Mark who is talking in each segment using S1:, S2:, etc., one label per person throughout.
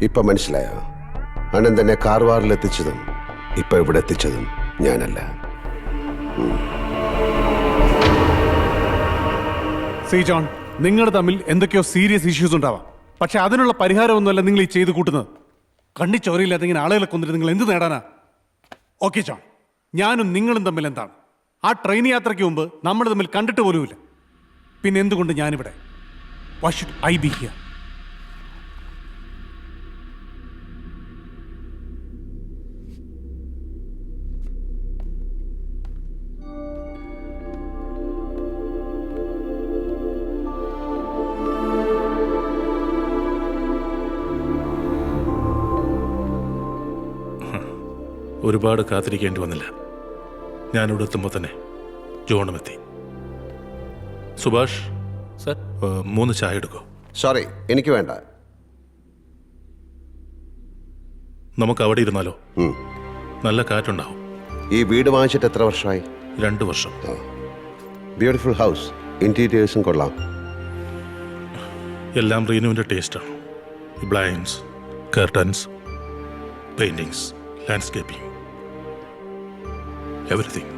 S1: ഇപ്പൊ മനസ്സിലായോ? അനന്തനെ കാർവാറിൽ എത്തിച്ചതും ഇപ്പൊ ഇവിടെ എത്തിച്ചതും ഞാനല്ല.
S2: സി ജോൺ, നിങ്ങൾ തമ്മിൽ എന്തൊക്കെയോ സീരിയസ് ഇഷ്യൂസ് ഉണ്ടാവാം. പക്ഷെ അതിനുള്ള പരിഹാരമൊന്നുമല്ല നിങ്ങൾ ഈ ചെയ്ത് കൂട്ടുന്നത്. കണ്ണി ചോരയില്ലാതെ ഇങ്ങനെ ആളുകളെ കൊന്നിട്ട് നിങ്ങൾ എന്ത് നേടാനാ? ഓക്കെ ജോൺ, ഞാനും നിങ്ങളും തമ്മിൽ എന്താണ്? ആ ട്രെയിൻ യാത്രയ്ക്ക് മുമ്പ് നമ്മൾ തമ്മിൽ കണ്ടിട്ട് പോലുമില്ല. പിന്നെ എന്തുകൊണ്ട് ഞാനിവിടെ? Why should I be here?
S3: ഒരുപാട് കാത്തിരിക്കേണ്ടി വന്നില്ല. ഞാനിവിടെ എത്തുമ്പോൾ തന്നെ ജോണും എത്തി. സുഭാഷ്
S4: സർ,
S3: 3 ചായ എടുക്കോ?
S1: സോറി, എനിക്ക് വേണ്ട.
S3: നമുക്ക് അവിടെ ഇരുന്നാലോ? നല്ല കാറ്റുണ്ടാവും.
S1: ഈ വീട് വാങ്ങിച്ചിട്ട് എത്ര വർഷമായി?
S3: 2 വർഷം.
S1: ബ്യൂട്ടിഫുൾ ഹൗസ്, ഇന്റീരിയേഴ്സും കൊള്ളാം.
S3: എല്ലാം റീനുവിൻ്റെ ടേസ്റ്റാണ്. Blinds, curtains, paintings, landscaping, everything.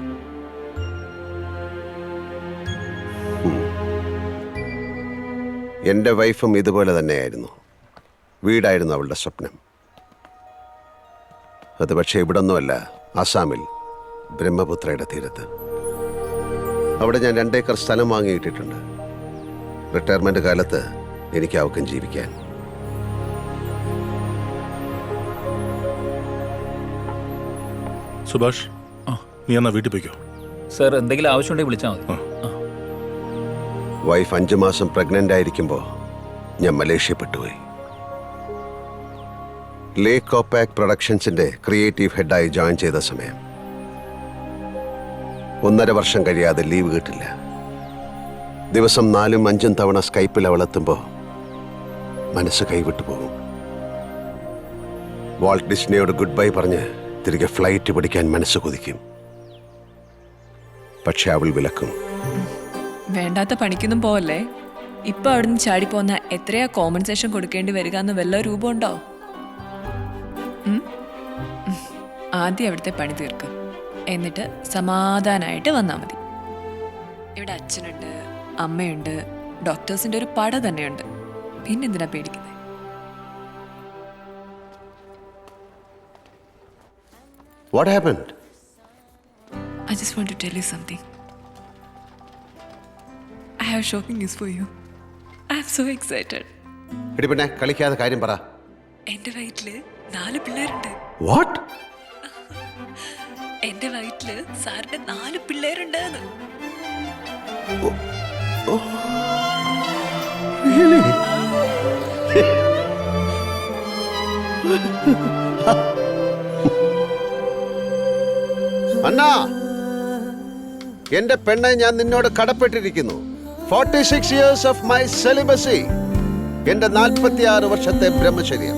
S1: എൻ്റെ വൈഫും ഇതുപോലെ തന്നെയായിരുന്നു. വീടായിരുന്നു അവളുടെ സ്വപ്നം. അത് പക്ഷേ ഇവിടൊന്നുമല്ല, ആസാമിൽ ബ്രഹ്മപുത്രയുടെ തീരത്ത്. അവിടെ ഞാൻ 2 ഏക്കർ സ്ഥലം വാങ്ങിയിട്ടിട്ടുണ്ട്. റിട്ടയർമെന്റ് കാലത്ത് എനിക്ക് അവക്കും ജീവിക്കാൻ.
S3: സുഭാഷ്, നീ എന്നാ വീട്ടിൽ പോയിക്കോ.
S4: സർ, എന്തെങ്കിലും ആവശ്യമുണ്ടെങ്കിൽ വിളിച്ചാൽ മതി.
S1: വൈഫ് 5 മാസം പ്രഗ്നന്റ് ആയിരിക്കുമ്പോൾ ഞാൻ മലേഷ്യപ്പെട്ടുപോയി. ലേ കോപ്പാക് പ്രൊഡക്ഷൻസിന്റെ ക്രിയേറ്റീവ് ഹെഡായി ജോയിൻ ചെയ്ത സമയം 1.5 വർഷം കഴിയാതെ ലീവ് കിട്ടില്ല. ദിവസം 4ഉം 5ഉം തവണ സ്കൈപ്പിൽ അവളെത്തുമ്പോൾ മനസ്സ് കൈവിട്ടു പോകും. വാൾട്ട് ഡിസ്നിയോട് ഗുഡ് ബൈ പറഞ്ഞ് തിരികെ ഫ്ലൈറ്റ് പിടിക്കാൻ മനസ്സ് കൊതിക്കും. പക്ഷെ അവൾ വിലക്കും.
S5: വേണ്ടാത്ത പണിക്കൊന്നും പോവല്ലേ. ഇപ്പൊ അവിടുന്ന് ചാടിപ്പോന്ന എത്രയാ കോമ്പൻസേഷൻ കൊടുക്കേണ്ടി വരിക എന്ന് വല്ല രൂപമുണ്ടോ? ആദ്യം അവിടുത്തെ പണി തീർക്ക്, എന്നിട്ട് സമാധാനമായിട്ട് വന്നാൽ മതി. ഇവിടെ അച്ഛനുണ്ട്, അമ്മയുണ്ട്, ഡോക്ടേഴ്സിന്റെ ഒരു പട തന്നെയുണ്ട്. പിന്നെന്തിനാ പേടിക്കുന്നത്?
S1: What happened?
S5: I just want to tell you something. I have shocking news for you. I am so excited.
S1: എടി പിന്നെ കളിക്കാതെ കാര്യം പറ.
S5: എന്റെ വയറ്റില് 4 പിള്ളേരുണ്ട്.
S1: What?
S5: എന്റെ വയറ്റില് സാറിന്റെ 4 പിള്ളേരുണ്ട്.
S1: Really? അണ്ണാ, എന്റെ പെണ്ണെ, ഞാൻ നിന്നോട് കടപ്പെട്ടിരിക്കുന്നു. 46 years of my celibacy. എന്റെ 46 വർഷത്തെ ബ്രഹ്മചര്യം.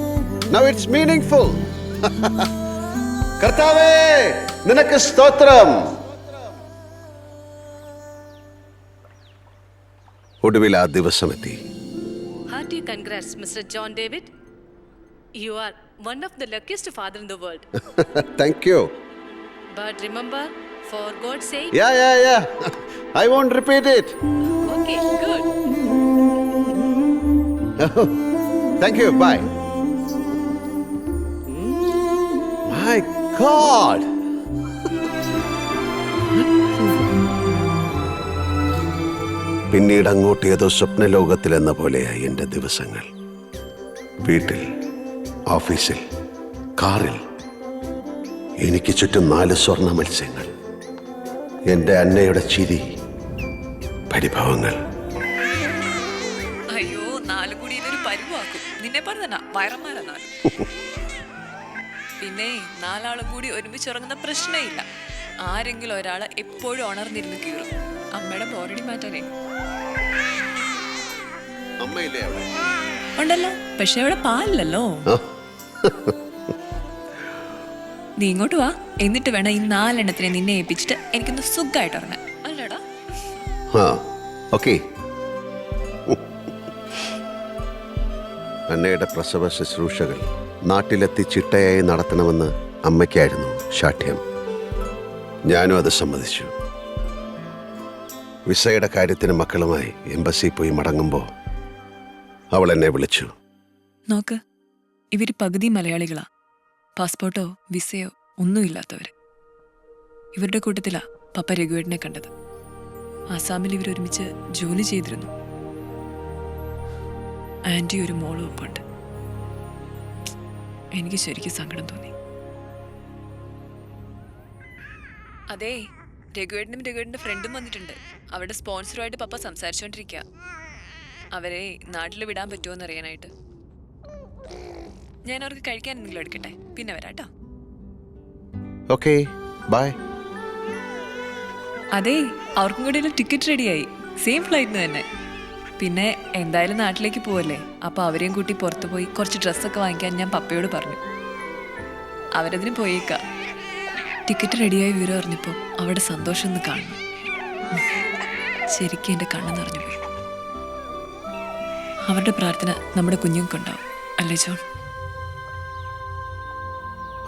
S1: Now it's meaningful. കർത്താവേ, നിനക്ക് സ്തോത്രം. ഒടുവിൽ ആ ദിവസമെത്തി.
S6: Hearty congrats, Mr. John David. You are one of the luckiest father in the world.
S1: Thank you.
S6: But remember, for God's sake.
S1: Yeah. I won't repeat it.
S6: Okay, good.
S1: Thank you. Bye. My God. പിന്നീട് അങ്ങോട്ട് ഏതോ സ്വപ്നലോകത്തിലെന്ന പോലെയായി എൻ്റെ ദിവസങ്ങൾ. വീട്ടിൽ, ഓഫീസിൽ, കാറിൽ എനിക്ക് ചുറ്റും 4 സ്വർണ്ണ മത്സ്യങ്ങൾ. എൻ്റെ അന്നയുടെ ചിരി, പരിഭവങ്ങൾ.
S5: അയ്യോ, 4 കൂടി ഇതൊരു പരുവാക്കും. നിന്നെ പറഞ്ഞ വയറന്മാരാ. പിന്നെ 4 ആളും കൂടി ഒരുമിച്ച് ഉറങ്ങുന്ന പ്രശ്നമില്ല. ആരെങ്കിലും ഒരാള് എപ്പോഴും ഉണർന്നിരുന്ന് കീറും. അമ്മയുടെ ബോറടി മാറ്റാനേ.
S1: അമ്മയില്ലേ അവിടെ?
S5: ഉണ്ടല്ലോ, പക്ഷെ അവിടെ പാലില്ലല്ലോ. നീ ഇങ്ങോട്ട് വാ, എന്നിട്ട് വേണം ഈ 4 എണ്ണത്തിനെ നിന്നെ ഏൽപ്പിച്ചിട്ട് എനിക്കൊന്ന് സുഖമായിട്ട് ഉറങ്ങാൻ. അല്ലടാ?
S1: ഓക്കെ. അന്നയുടെ പ്രസവ ശുശ്രൂഷകൾ നാട്ടിലെത്തി ചിട്ടയായി നടത്തണമെന്ന് അമ്മയ്ക്കായിരുന്നു ശാഠ്യം. ഞാനും അത് സമ്മതിച്ചു. വിസയുടെ കാര്യത്തിന് മക്കളുമായി എംബസി പോയി മടങ്ങുമ്പോൾ അവൾ എന്നെ വിളിച്ചു.
S5: നോക്ക്, ഇവര് പകുതി മലയാളികളാ. പാസ്പോർട്ടോ വിസയോ ഒന്നുമില്ലാത്തവര്. ഇവരുടെ കൂട്ടത്തിലാ പപ്പ രഘുവേട്ടനെ കണ്ടത്. ആസാമിൽ ഇവരൊരുമിച്ച് ജോലി ചെയ്തിരുന്നു. ആൻറ്റി ഒരു മോളും ഒപ്പുണ്ട്. എനിക്ക് ശരിക്കും സങ്കടം തോന്നി. അതെ, രഘുവേട്ടൻ്റെ ഫ്രണ്ടും വന്നിട്ടുണ്ട്. അവരുടെ സ്പോൺസറുമായിട്ട് പപ്പ സംസാരിച്ചുകൊണ്ടിരിക്കുക. അവരെ നാട്ടിൽ വിടാൻ പറ്റുമോ എന്ന് അറിയാനായിട്ട്. ഞാൻ അവർക്ക് കഴിക്കാൻ എന്തെങ്കിലും എടുക്കട്ടെ, പിന്നെ വരാട്ടോ.
S1: Okay, bye.
S5: അതെ, അവർക്കും കൂടി ഒരു ടിക്കറ്റ് റെഡിയായി, സെയിം ഫ്ലൈറ്റിന് തന്നെ. പിന്നെ എന്തായാലും നാട്ടിലേക്ക് പോവല്ലേ, അപ്പൊ അവരെയും കൂട്ടി പുറത്തു പോയി കുറച്ച് ഡ്രസ്സൊക്കെ വാങ്ങിക്കാൻ ഞാൻ പപ്പയോട് പറഞ്ഞു. അവരതിന് പോയേക്ക. ടിക്കറ്റ് റെഡിയായി വിവരം അറിഞ്ഞപ്പോൾ അവരുടെ സന്തോഷം ഒന്ന് കാണണം. ശരിക്കും എൻ്റെ കണ്ണ് നിറഞ്ഞു പോയി. അവരുടെ പ്രാർത്ഥന നമ്മുടെ കുഞ്ഞുങ്ങൾക്കുണ്ടാവും, അല്ലേ ജോൺ?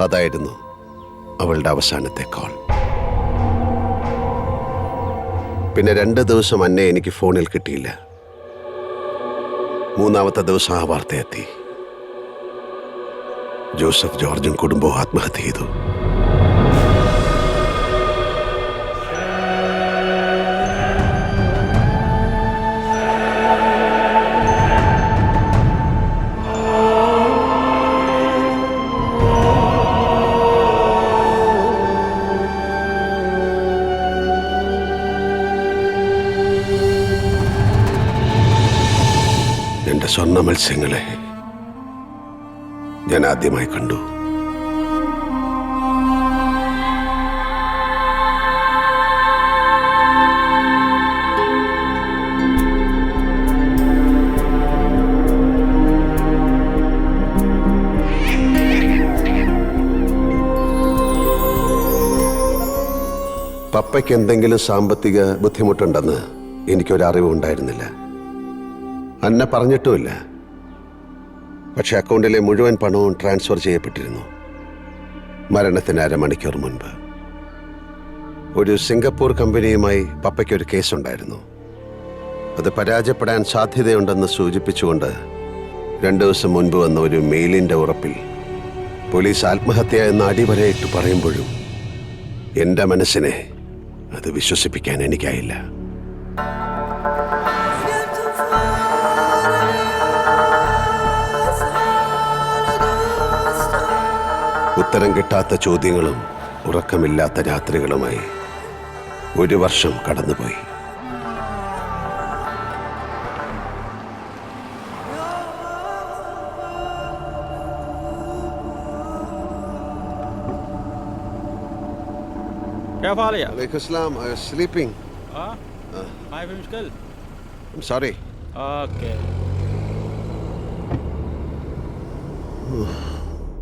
S1: അതായിരുന്നു അവളുടെ അവസാനത്തെ കോൾ. പിന്നെ 2 ദിവസം അന്നെ എനിക്ക് ഫോണിൽ കിട്ടിയില്ല. 3-ാമത്തെ ദിവസം ആ വാർത്തയെത്തി. ജോസഫ് ജോർജും കുടുംബവും ആത്മഹത്യ ചെയ്തു. എന്റെ സ്വർണ്ണ മത്സ്യങ്ങളെ ഞാൻ ആദ്യമായി കണ്ടു. പപ്പയ്ക്ക് എന്തെങ്കിലും സാമ്പത്തിക ബുദ്ധിമുട്ടുണ്ടെന്ന് എനിക്കൊരറിവുണ്ടായിരുന്നില്ല. അന്ന പറഞ്ഞിട്ടുമില്ല. പക്ഷെ അക്കൗണ്ടിലെ മുഴുവൻ പണവും ട്രാൻസ്ഫർ ചെയ്യപ്പെട്ടിരുന്നു. മരണത്തിന് 1/2 മണിക്കൂർ മുൻപ്. ഒരു സിംഗപ്പൂർ കമ്പനിയുമായി പപ്പയ്ക്കൊരു കേസുണ്ടായിരുന്നു. അത് പരാജയപ്പെടാൻ സാധ്യതയുണ്ടെന്ന് സൂചിപ്പിച്ചുകൊണ്ട് 2 ദിവസം മുൻപ് വന്ന ഒരു മെയിലിൻ്റെ ഉറപ്പിൽ പോലീസ് ആത്മഹത്യ എന്ന അടിവരയിട്ട് പറയുമ്പോഴും എൻ്റെ മനസ്സിനെ അത് വിശ്വസിപ്പിക്കാൻ എനിക്കായില്ല. ഉത്തരം കിട്ടാത്ത ചോദ്യങ്ങളും ഉറക്കമില്ലാത്ത രാത്രികളുമായി 1 വർഷം കടന്നുപോയി.
S7: क्या हाल है?
S1: Alaikum salam. I was sleeping.
S7: Hi, Mishkal.
S1: I'm sorry.
S7: Okay.